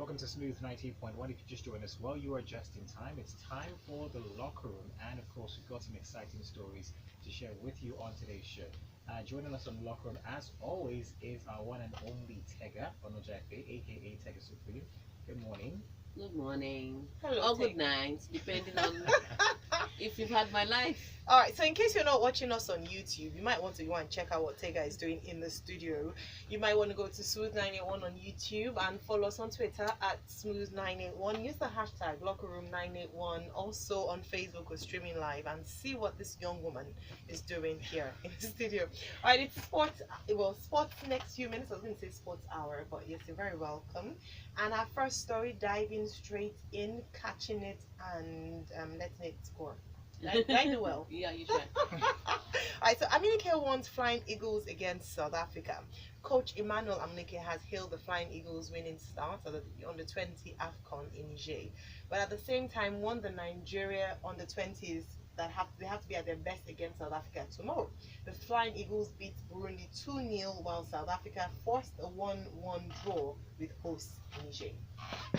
welcome to Smooth 98.1. If you just joined us, well, you are just in time. It's time for the locker room, and of course, we've got some exciting stories to share with you on today's show. Joining us on the locker room, as always, is our one and only Tega Onojaife, aka Tega Supreme. Good morning. Good morning. Hello, or good night, depending on if you've had my life. All right, so in case you're not watching us on YouTube, you might want to go and check out what Tega is doing in the studio. You might want to go to Smooth981 on YouTube and follow us on Twitter at Smooth981. Use the hashtag LockerRoom981. Also on Facebook, we're streaming live, and see what this young woman is doing here in the studio. All right, it's sports. Well, sports next few minutes. I was going to say sports hour, but yes, you're very welcome. And our first story, diving straight in, catching it, and letting it score. Did I do well? Yeah, you should. Alright, so Amuneke wants Flying Eagles against South Africa. Coach Emmanuel Amuneke has hailed the Flying Eagles' winning start at the Under-20 AFCON in Niger, but at the same time warned the Nigeria Under-20s that they have to be at their best against South Africa tomorrow. The Flying Eagles beat Burundi 2-0, while South Africa forced a 1-1 draw with hosts Niger.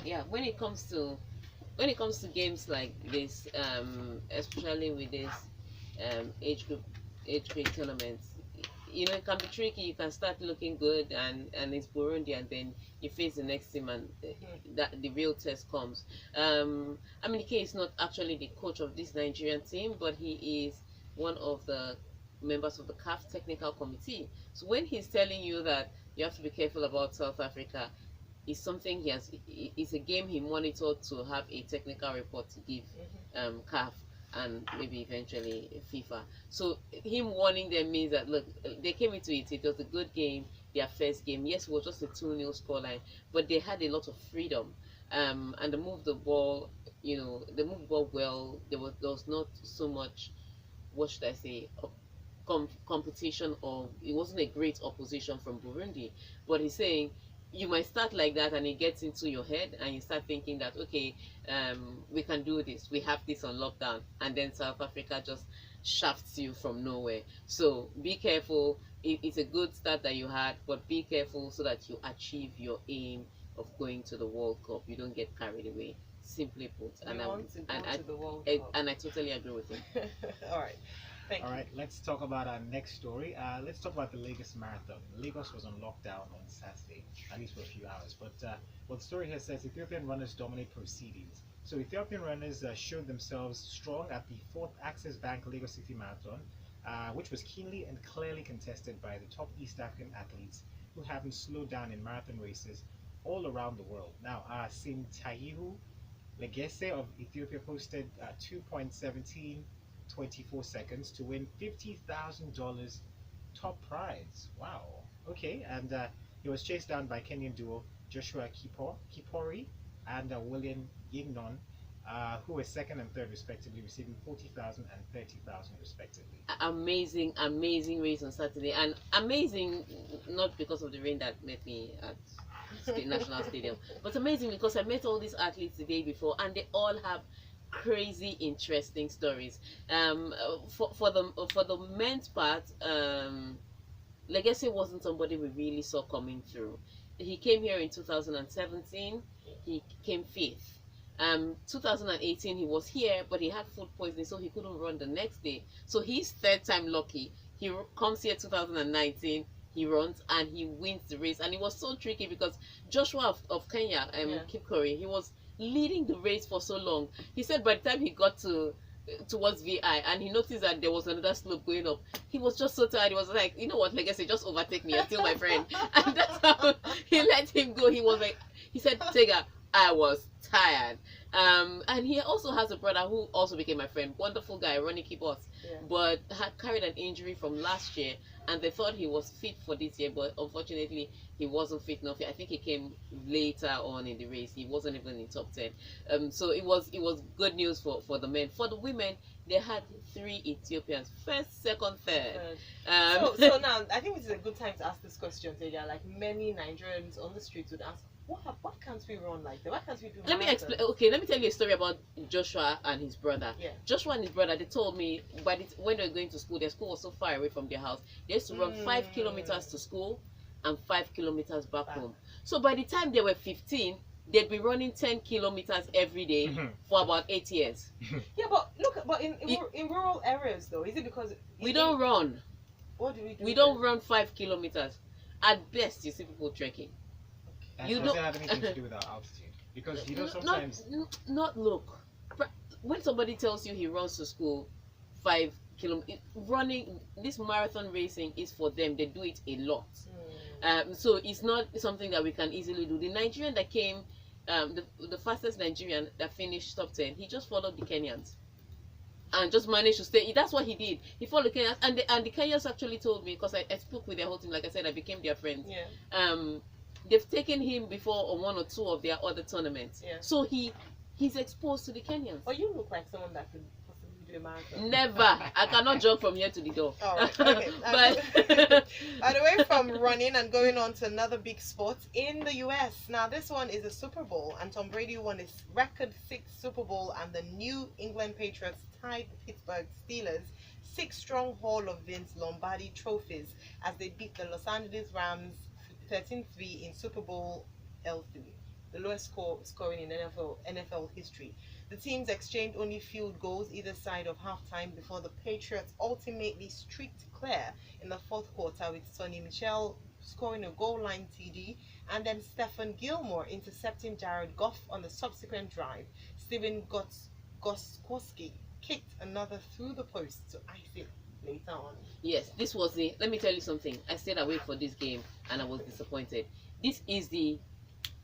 Yeah, when it comes to games like this, especially with this age grade tournaments, you know, it can be tricky. You can start looking good, and it's Burundi, and then you face the next team, and that the real test comes. Amuneke is not actually the coach of this Nigerian team, but he is one of the members of the CAF technical committee. So when he's telling you that you have to be careful about South Africa, it's something it's a game he monitored to have a technical report to give CAF and maybe eventually FIFA. So him warning them means that, look, they came into it. It was a good game, their first game. Yes, it was just a 2-0 scoreline, but they had a lot of freedom. And they moved the ball, you know, they moved the ball well. There was not so much, what should I say, competition, or it wasn't a great opposition from Burundi. But he's saying, you might start like that, and it gets into your head, and you start thinking that, okay, we can do this, we have this on lockdown, and then South Africa just shafts you from nowhere. So be careful. It's a good start that you had, but be careful so that you achieve your aim of going to the World Cup. You don't get carried away, simply put. And I totally agree with him. All right. All right, let's talk about our next story. Let's talk about the Lagos Marathon. Lagos was on lockdown on Saturday, at least for a few hours. But what the story here says, Ethiopian runners dominate proceedings. So Ethiopian runners showed themselves strong at the 4th Access Bank Lagos City Marathon, which was keenly and clearly contested by the top East African athletes who haven't slowed down in marathon races all around the world. Now, Sintayihu Legese of Ethiopia posted 2.1724 seconds to win $50,000 top prize. Wow. Okay, and he was chased down by Kenyan duo Joshua Kipori and William Yignon, who were second and third respectively, receiving $40,000 and $30,000 respectively. Amazing race on Saturday, and amazing not because of the rain that met me at National Stadium, but amazing because I met all these athletes the day before, and they all have crazy interesting stories. For the men's part, Legacy wasn't somebody we really saw coming through. He came here in 2017. He came 5th. 2018 he was here, but he had food poisoning, so he couldn't run the next day. So he's third time lucky. He comes here 2019. He runs and he wins the race, and it was so tricky because Joshua of Kenya, Kipkorir, he was leading the race for so long. He said by the time he got towards VI and he noticed that there was another slope going up, he was just so tired. He was like, you know what, Legacy, just overtake me until my friend. And that's how he let him go. He was like, he said, Tega, I was tired. And he also has a brother who also became my friend, wonderful guy, Ronnie Kibos, but had carried an injury from last year, and they thought he was fit for this year, but unfortunately he wasn't fit enough. I think he came later on in the race. He wasn't even in top 10. So it was good news for the men. For the women, they had 3 Ethiopians, first, second, third. So now I think this is a good time to ask this question, Tega. Like many Nigerians on the streets would ask, why can't we run like that? Why can't we do Let me explain. Okay, let me tell you a story about Joshua and his brother. Joshua and his brother, they told me when they were going to school, their school was so far away from their house. They used to run 5 kilometers to school and 5 kilometers back home. So by the time they were 15, they'd be running 10 kilometers every day for about 8 years. Yeah, but look, but in rural areas though, is it because We don't run. What do we do? We don't run 5 kilometers. At best, you see people trekking. And You does don't- it have anything to do with our altitude? Because you know sometimes Not look. When somebody tells you he runs to school 5 kilometers, running this marathon racing is for them. They do it a lot. So it's not something that we can easily do. The Nigerian that came, the fastest Nigerian that finished top 10, he just followed the Kenyans and just managed to stay. That's what he did. He followed the Kenyans, and the Kenyans actually told me, because I spoke with their whole team. Like I said, I became their friend. Yeah. They've taken him before on 1 or 2 of their other tournaments. Yeah. So he's exposed to the Kenyans. Or you look like someone that could possibly do a marathon. Never. I cannot jog from here to the door. All right. Okay. But And away from running and going on to another big sport in the US. Now, this one is a Super Bowl, and Tom Brady won his record 6th Super Bowl, and the New England Patriots tied the Pittsburgh Steelers' 6-strong haul of Vince Lombardi trophies as they beat the Los Angeles Rams 13-3 in Super Bowl L3, the lowest scoring in NFL history. The teams exchanged only field goals either side of halftime before the Patriots ultimately streaked clear in the fourth quarter, with Sonny Michel scoring a goal line TD and then Stephen Gilmore intercepting Jared Goff on the subsequent drive. Steven Gostkowski kicked another through the post to ice it later on. yes, this was let me tell you something. I stayed awake for this game and I was disappointed. This is the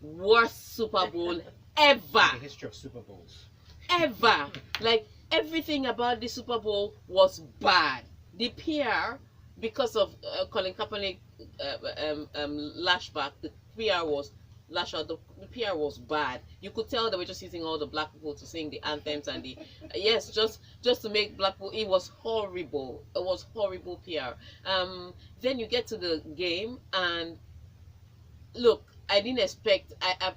worst Super Bowl ever. in the history of Super Bowls. Ever. Like, everything about the Super Bowl was bad. The PR, because of Colin Kaepernick lashback, the PR was lash out. The PR was bad. You could tell they were just using all the black people to sing the anthems and the yes, just to make black people. It was horrible. It was horrible PR. Then you get to the game and look. I didn't expect.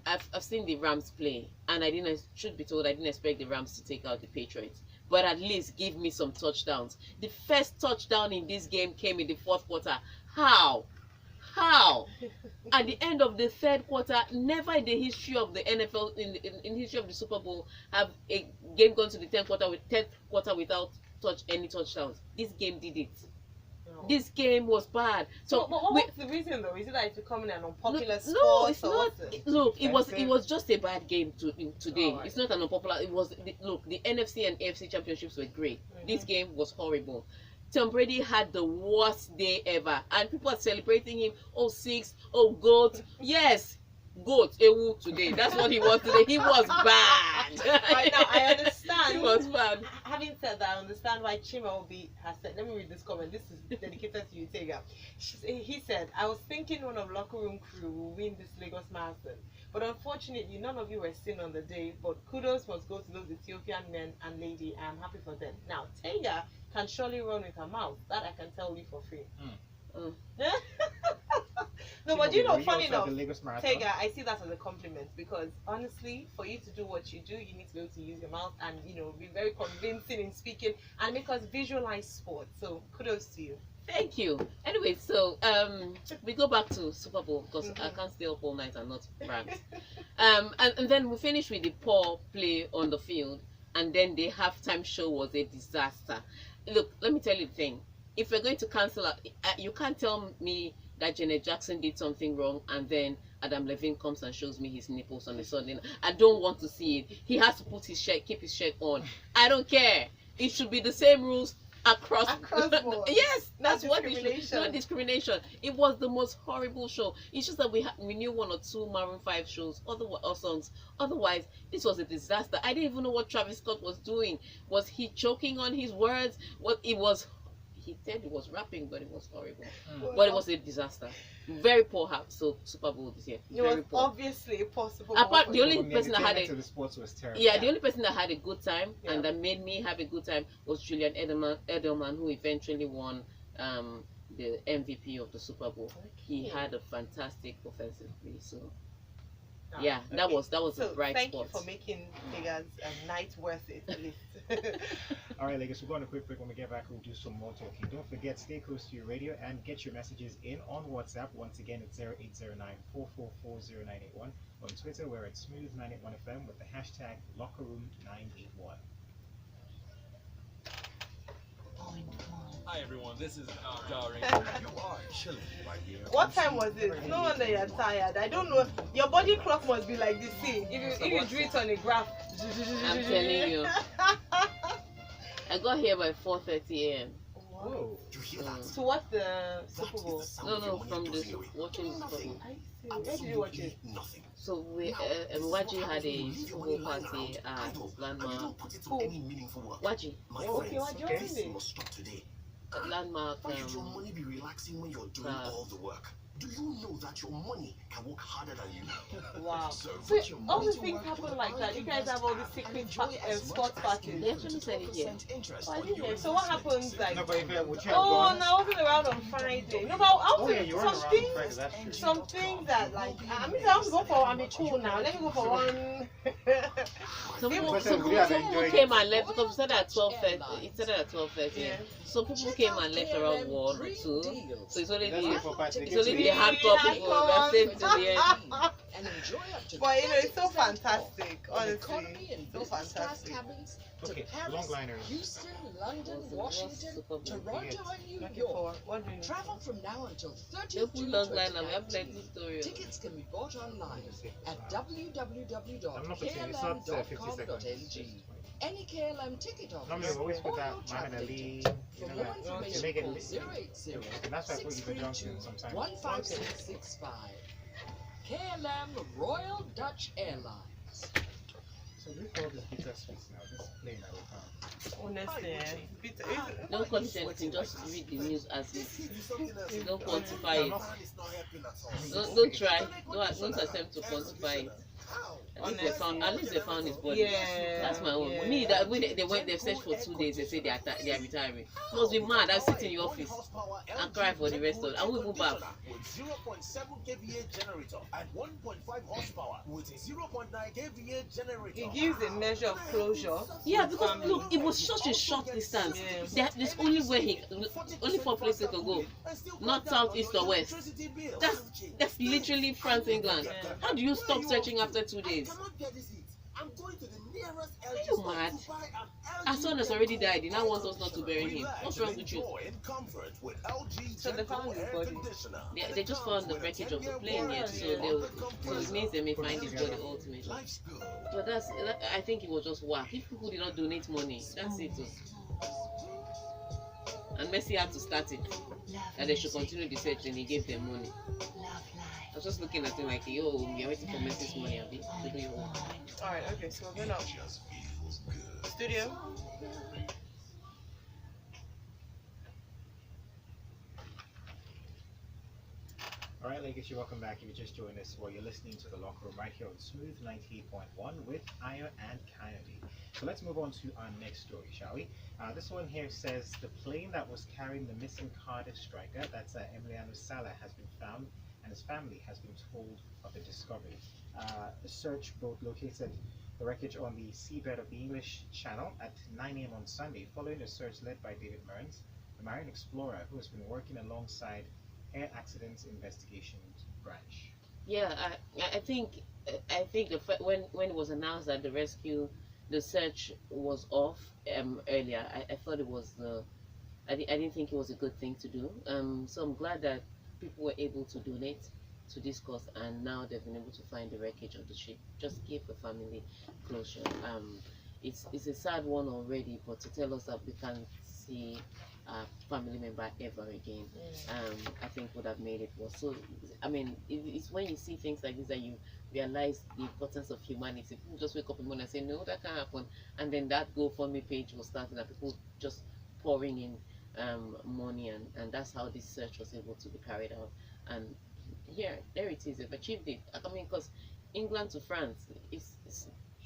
I've seen the Rams play, and should be told, I didn't expect the Rams to take out the Patriots. But at least give me some touchdowns. The first touchdown in this game came in the fourth quarter. How? At the end of the third quarter, never in the history of the NFL, in the history of the Super Bowl, have a game gone to the 10th quarter without any touchdowns. This game did it. No. This game was bad. So, but what's the reason though? Is it that it's becoming an unpopular sport? no, it's or not. what's it? Look, it was just a bad game today. Alright. It's not an unpopular. It was the NFC and AFC championships were great. This game was horrible. Tom Brady had the worst day ever, and people are celebrating him. Oh, 6, oh, GOAT. Yes, GOAT, Ewu today. That's what he was today. He was bad. Right now, I understand. He was bad. Having said that, I understand why Chima Obi has said. Let me read this comment. This is dedicated to you, Tega. He said, "I was thinking one of locker room crew will win this Lagos Marathon, but unfortunately, none of you were seen on the day. But kudos must go to those Ethiopian men and lady. I am happy for them." Now, Tega can surely run with her mouth. That I can tell you for free. No, but you know, funny enough, Tega, I see that as a compliment, because honestly, for you to do what you do, you need to be able to use your mouth and, you know, be very convincing in speaking and make us visualize sport. So kudos to you. Thank you. Anyway, so we go back to Super Bowl because I can't stay up all night and not rant. And then we finish with the poor play on the field, and then the halftime show was a disaster. Look, let me tell you the thing. If we're going to cancel, you can't tell me that Janet Jackson did something wrong and then Adam Levine comes and shows me his nipples on a Sunday. I don't want to see it. He has to put his shirt, keep his shirt on. I don't care. It should be the same rules across board. Yes, that's Not what it should. Not discrimination. It was the most horrible show. It's just that we knew 1 or 2 Maroon 5 shows, or songs. Otherwise, this was a disaster. I didn't even know what Travis Scott was doing. Was he choking on his words? He said he was rapping, but it was horrible. But it was a disaster. Very poor Super Bowl this year. It was obviously possible. Apart, the only person that had the sports was terrible. the only person that had a good time and that made me have a good time was Julian Edelman, who eventually won the MVP of the Super Bowl. Okay. He had a fantastic offensive play. So yeah, okay. that was so a bright thank spot. You for making Tega's night worth it, at least. All right, Lagos, we're going to a quick break. When we get back, we'll do some more talking. Don't forget, stay close to your radio and get your messages in on WhatsApp. Once again, it's 0809 444 0981. On Twitter, we're at Smooth981FM with the hashtag LockerRoom981. Hi everyone, this is Darren. You are chilling right here. What time was it? No wonder you're tired. I don't know. Your body clock must be like this. See, if you do it on a graph. I'm telling you. I got here by 4:30 a.m. Whoa. To watch the Super Bowl. No, from the watching the Super Bowl. Where did you watch it? So we Waji had a Super Bowl party at Landmark. Who? Waji. Okay, what you doing? At Landmark. Why should your money be relaxing when you're doing all the work? Do you know that your money can work harder than you? Wow. So all these things happen like that. You guys have all these secret sports parties. They actually said it here. Oh, I didn't hear. So what happens like? No, but if you would you have Oh, gone? no, I wasn't around on Friday. No, but I Oh, yeah, you weren't around on Friday, that's true. some things that like I mean I want to go for I'm cool now. Let me go for one. Some people enjoying came and left because we started at 12:30. It started at 12:30. Yeah. Some people came and left around 1 or 2. So it's only That's the it for Patrick. it's only the hardcore people that stayed to the end. And enjoy up to But you know it's so fantastic, honestly. So fantastic. Okay, longliners. Houston, London, Washington, Toronto, and New Looking York. for what do you know? Travel from now until They 30th put June long line and we have 2019. plenty stories. Tickets can be bought online at I'm not putting it's not 50 seconds. www.klm.com.ng. Any KLM ticket Normally, we always put that Muhammad Ali, For you know, more that, to information, make it call lit. 080 And that's why I put Eva Johnson sometimes. 15665. KLM Royal Dutch Airlines. So we call this bitter sweet now, this plane that we found. Honestly, Don't call it anything, just read the news as it is. Don't quantify it. Don't try. Don't attempt to quantify it. At least they found his body. Yeah. That's my own. Yeah. Me, that when they searched for 2 days, they say they are retiring. It must be mad. I sit in the office and cry for the rest of it. I won't go back. With 0.7 kVA generator and 1.5 horsepower with a 0.9 kVA generator. it gives a measure of closure. Yeah, because look, it was such a short distance. There's only only 4 places to go. Not south, east, or west. That's literally France, England. How do you stop searching after 2 days? I'm going to the nearest Are you mad? Our son has already died. He now wants us not to bury him. What's wrong with you? So they found his body. They just found the wreckage of the plane yet, so it means they may find his body ultimately. But I think it was just whack. If people did not donate money, that's it. And Messi had to start it. And they should continue the search, and he gave them money. I was just looking at him like, yo, you're waiting for Messi's money, Abby. Alright, okay, so we're going up. Studio. Alright, ladies, welcome back. If you just joined us, well, you're listening to The Locker Room right here on Smooth 98.1 with Ayo and Coyote. So let's move on to our next story, shall we? This one here says the plane that was carrying the missing Cardiff striker, that's Emiliano Sala, has been found, and his family has been told of the discovery. A search boat located the wreckage on the seabed of the English Channel at 9 a.m. on Sunday, following a search led by David Mearns, a marine explorer who has been working alongside Air Accidents Investigations Branch. Yeah, I think when it was announced that the search was off earlier, I thought it was I didn't think it was a good thing to do. So I'm glad that people were able to donate to this cause, and now they've been able to find the wreckage of the ship. Just give the family closure. It's a sad one already, but to tell us that we can't see a family member ever again, I think would have made it worse. So I mean, it's when you see things like this that you realize the importance of humanity. People just wake up in the morning and say, no, that can't happen, and then that GoFundMe page was starting, and people just pouring in money, and that's how this search was able to be carried out. And there it is. They've achieved it. I mean, because England to France is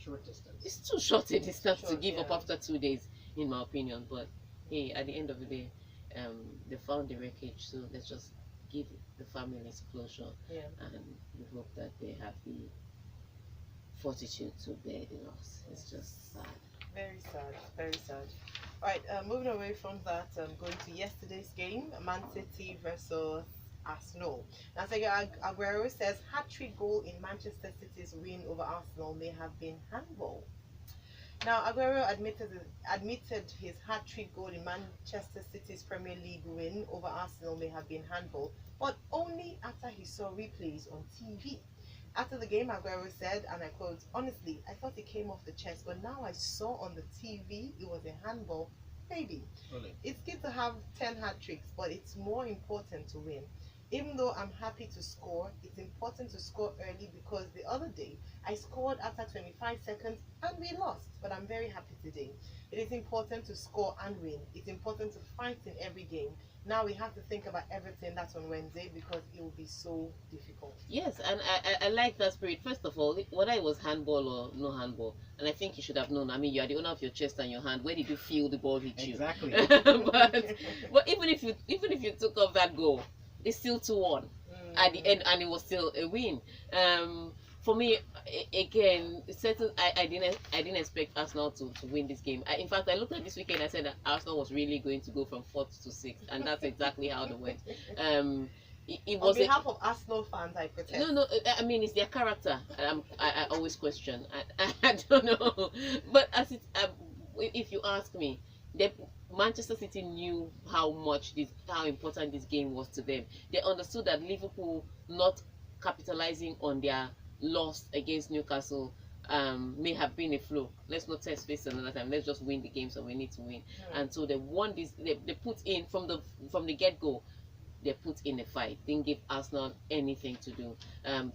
Short distance. it's too short a distance to give up after 2 days, in my opinion. But hey, at the end of the day, they found the wreckage, so let's just give the families closure, and we hope that they have the fortitude to bear the loss. It's just sad. Very sad, very sad. Alright, moving away from that, going to yesterday's game, Man City versus Arsenal. Now, Sergio Aguero says hat-trick goal in Manchester City's win over Arsenal may have been handball. Now, Aguero admitted his hat-trick goal in Manchester City's Premier League win over Arsenal may have been handball, but only after he saw replays on TV. After the game, Aguero said, and I quote, "Honestly, I thought it came off the chest, but now I saw on the TV it was a handball. Maybe. Really? It's good to have 10 hat-tricks, but it's more important to win. Even though I'm happy to score, it's important to score early because the other day I scored after 25 seconds and we lost. But I'm very happy today. It is important to score and win. It's important to fight in every game. Now we have to think about everything that's on Wednesday because it will be so difficult." Yes, and I like that spirit. First of all, whether it was handball or no handball, and I think you should have known. I mean, you are the owner of your chest and your hand. Where did you feel the ball hit you? Exactly. but even if you took off that goal, it's still 2-1 at the end, and it was still a win. For me, again, certain I didn't expect Arsenal to win this game. In fact, I looked at this weekend. I said that Arsenal was really going to go from 4th to 6th, and that's exactly how they went. It was on behalf of Arsenal fans, I protest. No. I mean, it's their character. I always question. I don't know, but if you ask me, Manchester City knew how important this game was to them. They understood that Liverpool not capitalizing on their loss against Newcastle may have been a fluke. Let's not test face another time. Let's just win the games that we need to win. And so they won this. They put in from the get-go. They put in a fight. Didn't give Arsenal anything to do,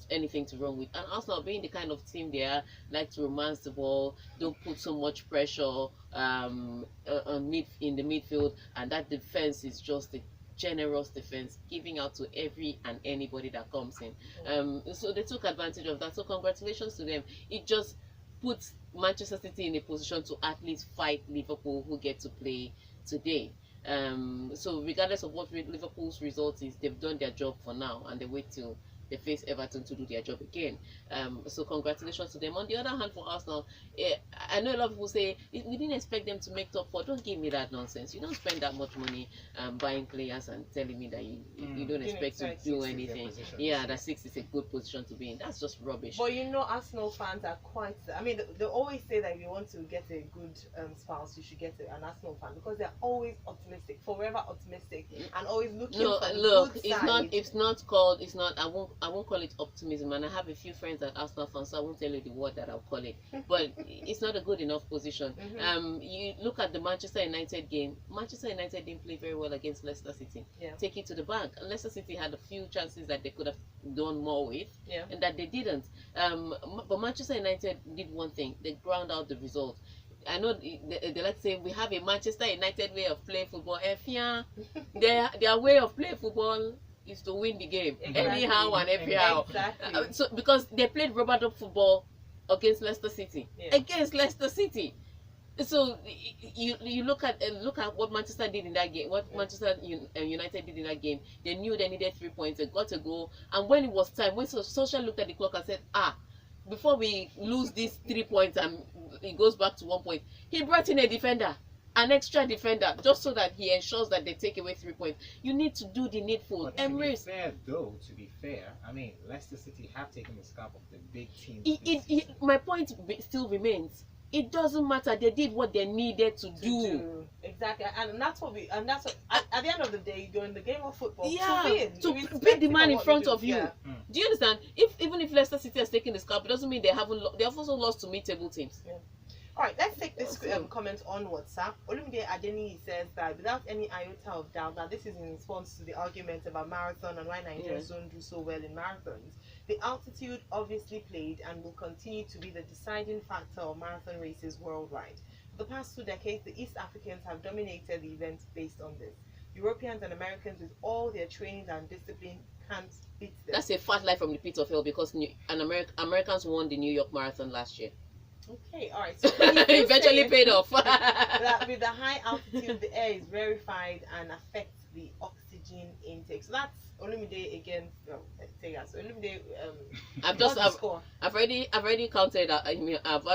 anything to run with. And Arsenal, being the kind of team they are, like to romance the ball, don't put so much pressure in the midfield, and that defense is just a generous defense, giving out to every and anybody that comes in. So they took advantage of that. So congratulations to them. It just puts Manchester City in a position to at least fight Liverpool, who get to play today. So regardless of what Liverpool's result is, they've done their job for now, and they wait till they face Everton to do their job again. So congratulations to them. On the other hand, for Arsenal, I know a lot of people say we didn't expect them to make top 4. Don't give me that nonsense. You don't spend that much money buying players and telling me that you don't expect to do anything. Yeah, that 6 is a good position to be in. That's just rubbish. But you know, Arsenal fans are quite, I mean, they always say that if you want to get a good spouse, you should get an Arsenal fan, because they're always optimistic, forever optimistic, and always looking for the good side. I won't call it optimism, and I have a few friends that are Arsenal fans, so I won't tell you the word that I'll call it. But it's not a good enough position. You look at the Manchester United game. Manchester United didn't play very well against Leicester City. Take it to the bank. And Leicester City had a few chances that they could have done more with, and that they didn't. But Manchester United did one thing: they ground out the result. I know they like to say we have a Manchester United way of playing football. Their way of playing football is to win the game anyhow and everyhow. So because they played rubber duck football against Leicester City, So you look at what Manchester did in that game, what Manchester United did in that game. They knew they needed 3 points. They got a goal, and when it was time, when Solskjaer looked at the clock and said, before we lose these 3 points and it goes back to 1 point, he brought in a defender, an extra defender, just so that he ensures that they take away 3 points. You need to do the needful. But to be fair, I mean, Leicester City have taken the scalp of the big teams. My point still remains. It doesn't matter. They did what they needed to do. Exactly, and that's what at the end of the day, you're in the game of football to beat the man in front of you. Do you understand? Even if Leicester City has taken the scalp, it doesn't mean they have also lost to mid-table teams. All right, let's take this comment on WhatsApp. Olumide Adeni says that without any iota of doubt, that this is in response to the argument about marathon and why Nigerians don't do so well in marathons. The altitude obviously played and will continue to be the deciding factor of marathon races worldwide. For the past 2 decades, the East Africans have dominated the events based on this. Europeans and Americans, with all their training and discipline, can't beat them. That's a fat lie from the pit of hell, because Americans won the New York Marathon last year. Okay, all right. So eventually paid off. That with the high altitude, the air is rarefied and affects the oxygen intake. So that's Olumide against Tega. So Olumide, I've already counted that. I mean, I've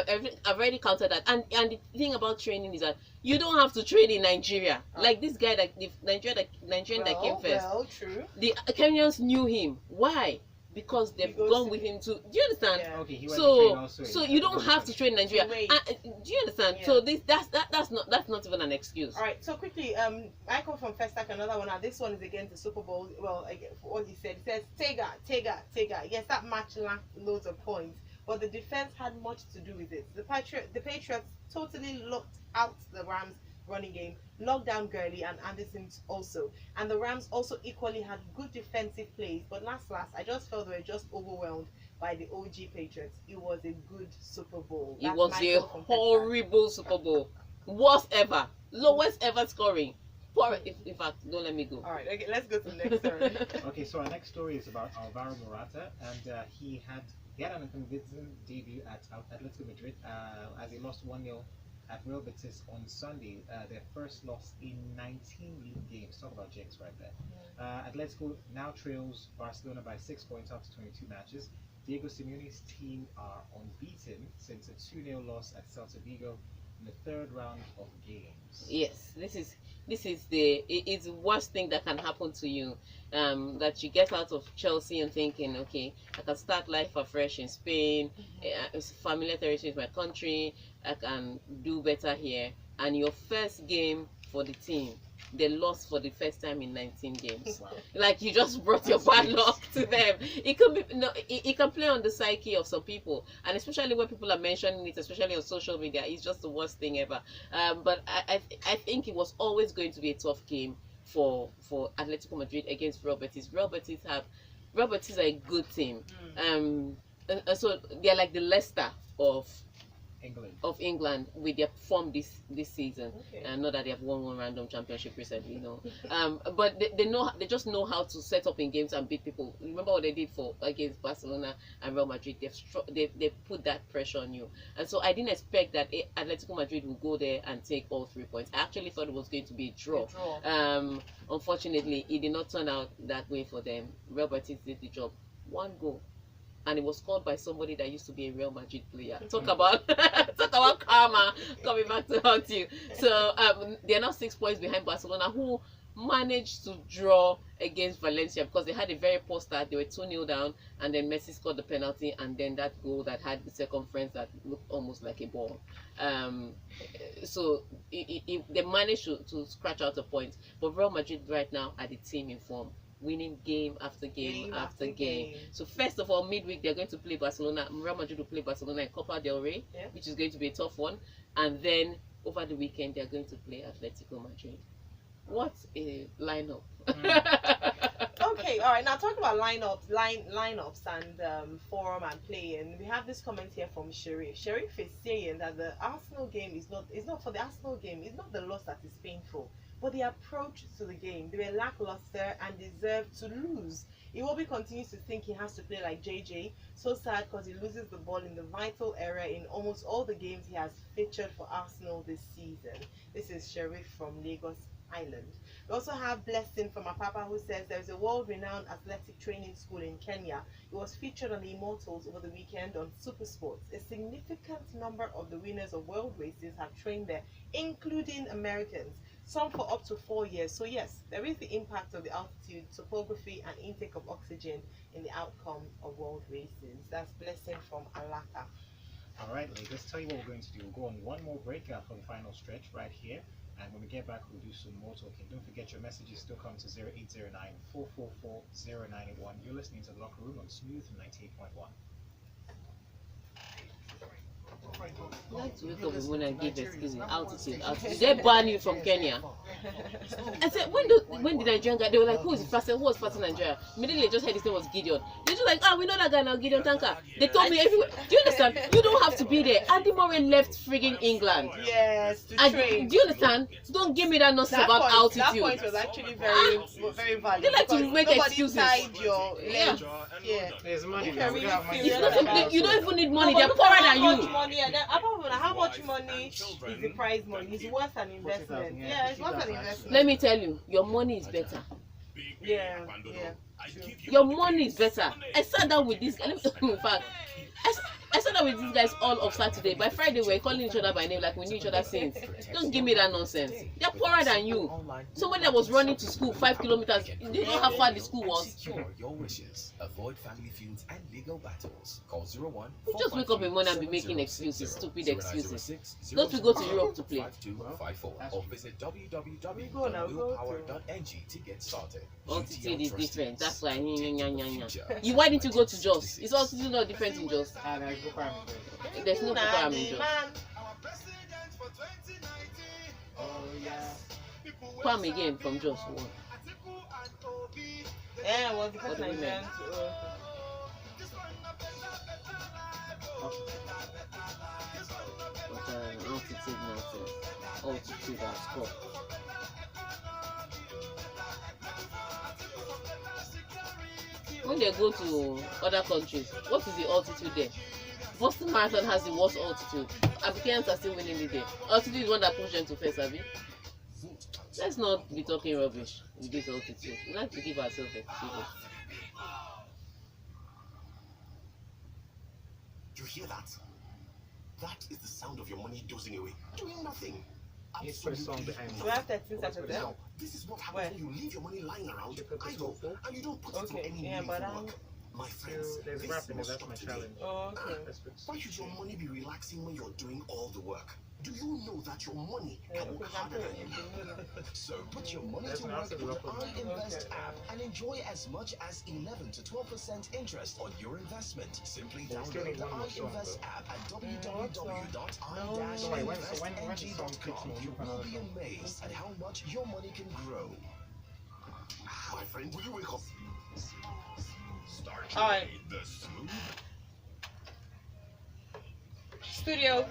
already counted that. And the thing about training is that you don't have to train in Nigeria. Like this guy that the Nigerian that came first. Well, true. The Kenyans knew him. Why? Because they've gone with him to. Do you understand? Yeah. Okay, he went to train also So in you don't another have to country. train in Nigeria. Wait. Do you understand? Yeah. So that's not even an excuse. All right. So quickly, Michael from Festac, another one. Now this one is against the Super Bowl. Well, again, for what he said, he says Tega. Yes, that match lacked loads of points, but the defense had much to do with it. The Patriots totally locked out the Rams running game, locked down Gurley and Anderson also, and the Rams also equally had good defensive plays, but last I just felt they were just overwhelmed by the OG Patriots. It was a good Super Bowl. It was a horrible Super Bowl, worst ever, lowest ever scoring. In fact, don't let me go. All right, okay, let's go to the next story. Okay, so our next story is about Alvaro Morata, and he had an convincing debut at Atletico Madrid as he lost 1-0 at Real Betis on Sunday, their first loss in 19 league games. Talk about jinx right there. Atletico now trails Barcelona by 6 points after 22 matches. Diego Simeone's team are unbeaten since a 2-0 loss at Celta Vigo in the third round of games. Yes, it's the worst thing that can happen to you. That you get out of Chelsea and thinking, okay, I can start life afresh in Spain. It's familiar territory with my country. I can do better here. And your first game for the team, they lost for the first time in 19 games. Wow. Like you just brought your bad luck to them. It can play on the psyche of some people, and especially when people are mentioning it, especially on social media, it's just the worst thing ever. But I think it was always going to be a tough game for Atletico Madrid against Real Betis. Real Betis are a good team. And so they're like the Leicester of England with their form this season. Okay. And not that they have won one random championship recently, you know. But they just know how to set up in games and beat people. Remember what they did against Barcelona and Real Madrid? They've put that pressure on you. And so I didn't expect that Atletico Madrid would go there and take all 3 points. I actually thought it was going to be a draw. Unfortunately, it did not turn out that way for them. Real Betis did the job. 1 goal. And it was scored by somebody that used to be a Real Madrid player. Talk about karma coming back to haunt you. So they're now 6 points behind Barcelona, who managed to draw against Valencia because they had a very poor start. They were 2-0 down, and then Messi scored the penalty, and then that goal that had the circumference that looked almost like a ball. So they managed to scratch out a point. But Real Madrid right now are the team in form, winning game after game after game. So first of all, midweek they're going to play Barcelona. Real Madrid will play Barcelona in Copa del Rey, which is going to be a tough one. And then over the weekend they're going to play Atletico Madrid. What a lineup! Okay, all right. Now talking about lineups and forum and playing, we have this comment here from Sharif. Sharif is saying that the Arsenal game is not for the Arsenal game. It's not the loss that is painful, but the approach to the game. They were lackluster and deserved to lose. Iwobi continues to think he has to play like JJ. So sad because he loses the ball in the vital area in almost all the games he has featured for Arsenal this season. This is Sharif from Lagos Island. We also have Blessing from Apapa who says there's a world-renowned athletic training school in Kenya. It was featured on the Immortals over the weekend on Super Sports. A significant number of the winners of world races have trained there, including Americans, some for up to 4 years. So yes, there is the impact of the altitude, topography, and intake of oxygen in the outcome of world races. That's Blessing from Alaka. All right, ladies, let's tell you what we're going to do. We'll go on one more break for the final stretch right here. And when we get back, we'll do some more talking. Don't forget your messages still come to 0809-444-0981. You're listening to The Locker Room on Smooth 98.1. I like to wake up when I give excuses. Altitude. They ban you from Kenya. I said, when the Nigerian guy, they were like, who is fasting? Who was fasting Nigeria? Immediately I just heard his name was Gideon. They're just like, we know that guy now, Gideon Tanker. They told me everywhere. Do you understand? You don't have to be there. Andy Murray left frigging England. Yes, to train. Do you understand? Don't give me that nonsense about altitude. That point was actually very valid. They like to make excuses. Your legs. Yeah. There's money. You don't even need money. They're poorer than you. How much money is the prize money? It's worth an investment. Yeah, it's worth an investment. Let me tell you, your money is better. Yeah, yeah. Your money is better. I sat down with this guy. In fact, I sat down with these guys all of Saturday. By Friday, we were calling each other by name like we knew each other since. Don't give me that nonsense. They're poorer than you. Somebody that was running to school 5 kilometers, do you know how far the school was? Secure your wishes. Avoid family feuds and legal battles. Call 01. You just wake up in the morning and be making excuses, stupid excuses. Don't we go to Europe to play? 5254 or visit www.willpower.ng to get started. Altitude is different. That's why. Why didn't you go to Jos? It's altitude not different in Jos. There's no program in Jos. Come again from Jos. Yeah, well, because What do we Nigerians. Altitude matters. Altitude and score. When they go to other countries, what is the altitude there? Boston Marathon has the worst altitude. Africans are still winning the day. Altitude is one that pushes them to first, have you? Let's not be talking rubbish with this altitude. We like to give ourselves excuses. You hear that? That is the sound of your money dozing away, doing nothing. Let's put a song behind Do I have 13 Saturday? Now, this is what happens when you leave your money lying around idle and you don't put it in Okay, any yeah, but meaningful work. My friends, there's this rapping, must that's stop my today. challenge. Oh, okay. Let's put Why should your money be relaxing when you're doing all the work? Do you know that your money Yeah, can work okay, harder than you? So put your money That's to an work answer with to the the iInvest Okay. app and enjoy as much as 11 to 12% interest on your investment. Simply But we still download need the one more song, iInvest though. app at Sorry, when the song kicks www.i-investng.com. in, You you can will another be song. amazed at how much your money can grow. My friend, will you wake up? Start All right. the smooth. Studio.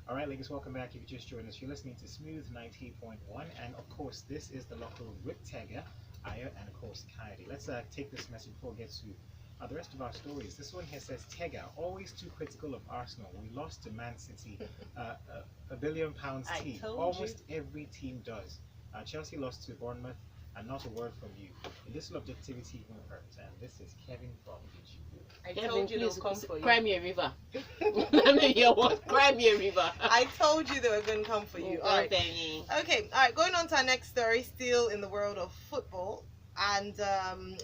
All right, ladies, welcome back. If you just joined us, you're listening to Smooth 90.1, and of course, this is the local with Tega, Ayo, and of course, Coyote. Let's take this message before we get to the rest of our stories. This one here says, Tega, always too critical of Arsenal. We lost to Man City, £1 billion I team. told Almost every team does. Chelsea lost to Bournemouth, and not a word from you. A little objectivity won't hurt. And this is Kevin from Beach. I Kevin, told you they'll please, come for you. cry me a river. Let me hear what? Cry me a river. I told you they were going to come for you. All right. Okay, all right. Going on to our next story, still in the world of football, and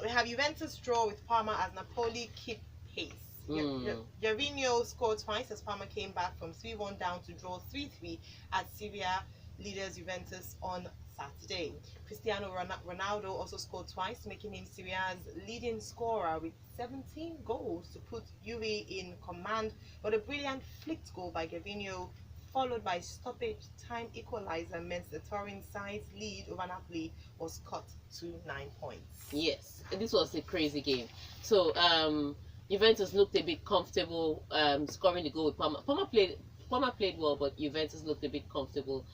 we have Juventus draw with Parma as Napoli keep pace. Gervinho scored twice as Parma came back from 3-1 down to draw 3-3 at Serie A leaders Juventus on Saturday. Cristiano Ronaldo also scored twice, making him Serie A's leading scorer with 17 goals to put Juve in command, but a brilliant flicked goal by Gervinho followed by stoppage time equalizer meant the Turin side's lead over Napoli was cut to 9 points. Yes, this was a crazy game. So Juventus looked a bit comfortable scoring the goal with Parma. Parma played well, but Juventus looked a bit comfortable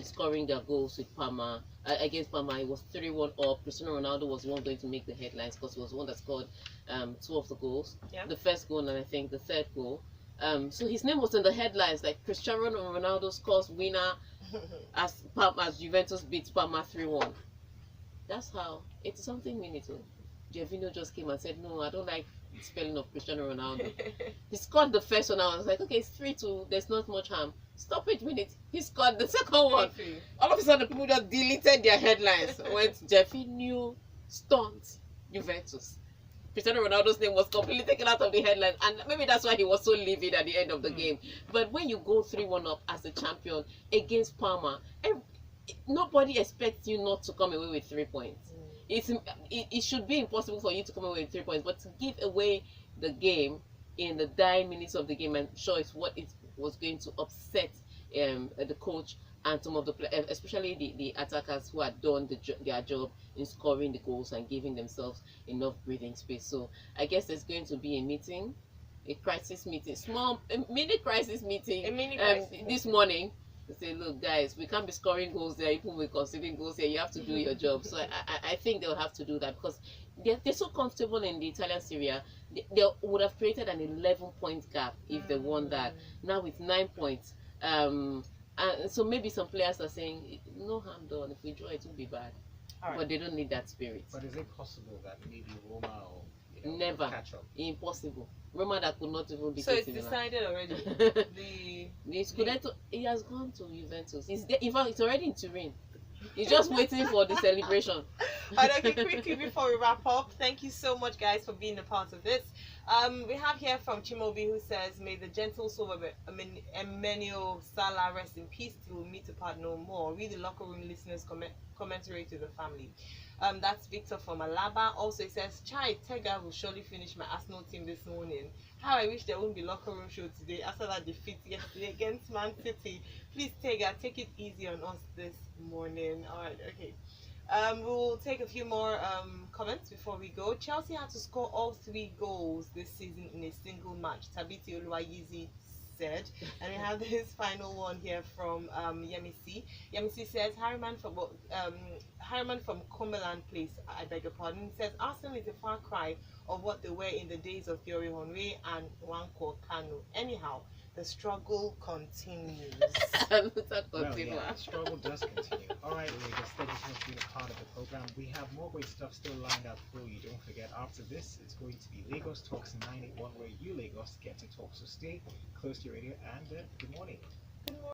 scoring their goals with Parma. Against Parma, it was 3-1 up. Cristiano Ronaldo was the one going to make the headlines because he was the one that scored 2 of the goals. Yeah. The first goal and I think the third goal. So his name was in the headlines, like Cristiano Ronaldo scores winner as Juventus beats Parma 3-1. That's how, it's something we need to. Gervinho just came and said, no, I don't like the spelling of Cristiano Ronaldo. He scored the first one, I was like, okay, it's 3-2, there's not much harm. Stop it minute. He scored the second one. All of a sudden, people just deleted their headlines. Went Gervinho stunt Juventus. Cristiano Ronaldo's name was completely taken out of the headlines, and maybe that's why he was so livid at the end of the game. But when you go 3-1 up as a champion against Parma, nobody expects you not to come away with 3 points. It should be impossible for you to come away with 3 points, but to give away the game in the dying minutes of the game, I'm sure it's what it was going to upset the coach and some of the players, especially the attackers who had done their job in scoring the goals and giving themselves enough breathing space. So I guess there's going to be a meeting, a crisis meeting, mini crisis meeting this morning They say, look, guys, we can't be scoring goals there. People will conceding goals here. You have to do your job. So I think they'll have to do that because they're so comfortable in the Italian Serie A. They would have created an 11-point gap if they won that. Now with 9 points. And so maybe some players are saying, no harm done. If we draw, it will be bad. Right. But they don't need that spirit. But is it possible that maybe Roma or Never. catch up? Impossible. Roma that could not even be. So it's decided already. The Scudetto, he has gone to Juventus. He's there. In fact, it's already in Turin. He's just waiting for the celebration. Alright, okay, quickly before we wrap up, thank you so much, guys, for being a part of this. We have here from Chimobi who says, may the gentle soul of Emiliano Sala rest in peace till we meet apart no more. Read the locker room listeners' commentary to the family. That's Victor from Alaba. Also, it says, Chai, Tega will surely finish my Arsenal team this morning. How I wish there wouldn't be locker room show today after that defeat yesterday against Man City. Please, Tega, take it easy on us this morning. Alright, okay. We'll take a few more comments before we go. Chelsea had to score all 3 goals this season in a single match. Tabiti Oluwayizi said. And we have this final one here from Yemisi. Yemisi says, Harriman from Cumberland Place, I beg your pardon, says, Arsenal is a far cry of what they were in the days of Thierry Henry and Nwankwo Kanu. Anyhow, the struggle continues. Well, yeah, the struggle does continue. Alright, ladies, thank you so much for being a part of the program. We have more great stuff still lined up for you. Don't forget, after this, it's going to be Lagos Talks 981, where you Lagos get to talk. So stay close to your radio, and good morning.